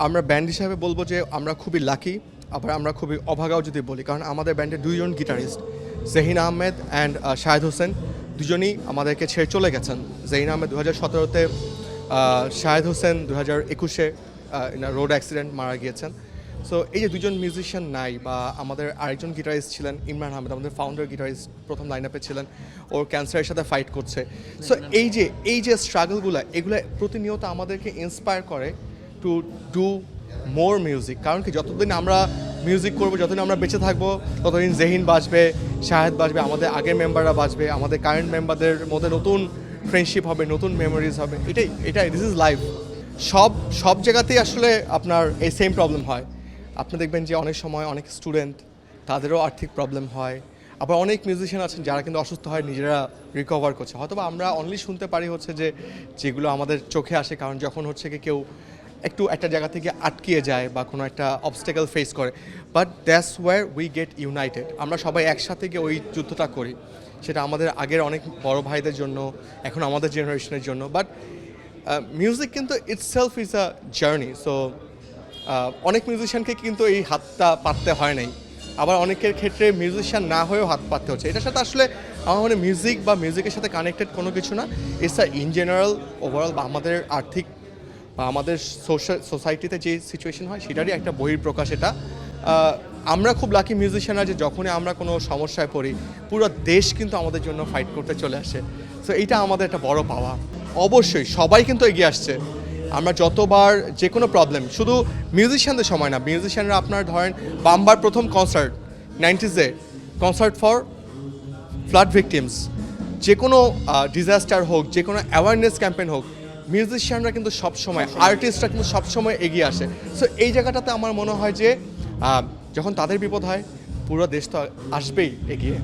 আমরা ব্যান্ড হিসাবে বলবো যে আমরা খুবই লাকি, আবার আমরা খুবই অভাগাও যদি বলি, কারণ আমাদের ব্যান্ডে দুইজন গিটারিস্ট জহিন আহমেদ অ্যান্ড শাহেদ হোসেন দুজনই আমাদেরকে ছেড়ে চলে গেছেন। জহিন আহমেদ 2017-তে, শাহেদ হোসেন 2021-এ রোড অ্যাক্সিডেন্ট মারা গিয়েছেন। সো এই যে দুজন মিউজিশিয়ান নাই, বা আমাদের আরেকজন গিটারিস্ট ছিলেন ইমরান আহমেদ, আমাদের ফাউন্ডার গিটারিস্ট, প্রথম লাইন আপে ছিলেন, ওর ক্যান্সারের সাথে ফাইট করছে। সো এই যে স্ট্রাগলগুলো, এগুলো প্রতিনিয়ত আমাদেরকে ইন্সপায়ার করে টু ডু মোর মিউজিক। কারণ কি, যতদিন আমরা মিউজিক করবো, যতদিন আমরা বেঁচে থাকবো, ততদিন জহিন বাঁচবে, শাহেদ বাঁচবে, আমাদের আগের মেম্বাররা বাঁচবে, আমাদের কারেন্ট মেম্বারদের মধ্যে নতুন ফ্রেন্ডশিপ হবে, নতুন মেমোরিজ হবে। এটাই দিস ইজ লাইফ। সব জায়গাতেই আসলে আপনার এই সেম প্রবলেম হয়। আপনি দেখবেন যে অনেক সময় অনেক স্টুডেন্ট, তাদেরও আর্থিক প্রবলেম হয়। আবার অনেক মিউজিশিয়ান আছেন যারা কিন্তু অসুস্থ হয়, নিজেরা রিকভার করছে। হয়তো আমরা অনলি শুনতে পারি হচ্ছে যে যেগুলো আমাদের চোখে আসে, কারণ যখন হচ্ছে কি কেউ একটু একটা জায়গা থেকে আটকিয়ে যায় বা কোনো একটা অবস্টেকল ফেস করে, but that's where we get united. আমরা সবাই একসাথে গিয়ে ওই যুদ্ধটা করি। সেটা আমাদের আগের অনেক বড় ভাইদের জন্য, এখন আমাদের জেনারেশনের জন্য। বাট মিউজিক কিন্তু itself is a journey. So অনেক মিউজিশিয়ানকে কিন্তু এই হাতটা পাততে হয় নাই, আবার অনেকের ক্ষেত্রে মিউজিশিয়ান না হয়েও হাত পাততে হচ্ছে। এটার সাথে আসলে আমার মনে মিউজিক বা মিউজিকের সাথে কানেক্টেড কোনো কিছু না। It's a in general overall বা আমাদের আর্থিক বা আমাদের সোসাইটিতে যে সিচুয়েশন হয় সেটারই একটা বহিঃপ্রকাশ এটা। আমরা খুব লাকি মিউজিশিয়ানরা যে যখনই আমরা কোনো সমস্যায় পড়ি, পুরো দেশ কিন্তু আমাদের জন্য ফাইট করতে চলে আসে। সো এইটা আমাদের একটা বড় পাওয়া। অবশ্যই সবাই কিন্তু এগিয়ে আসছে। আমরা যতবার যে কোনো প্রবলেম, শুধু মিউজিশিয়ানদের সময় না, মিউজিশিয়ানরা আপনার ধরেন বাম্বার প্রথম কনসার্ট 90s-এ, কনসার্ট ফর ফ্লাড ভিকটিমস, যে কোনো ডিজাস্টার হোক, যে কোনো অ্যাওয়ারনেস ক্যাম্পেইন হোক, মিউজিশিয়ানরা কিন্তু সবসময়, আর্টিস্টরা কিন্তু সবসময় এগিয়ে আসে। সো এই জায়গাটাতে আমার মনে হয় যে যখন তাদের বিপদ হয়, পুরো দেশ তো আসবেই এগিয়ে।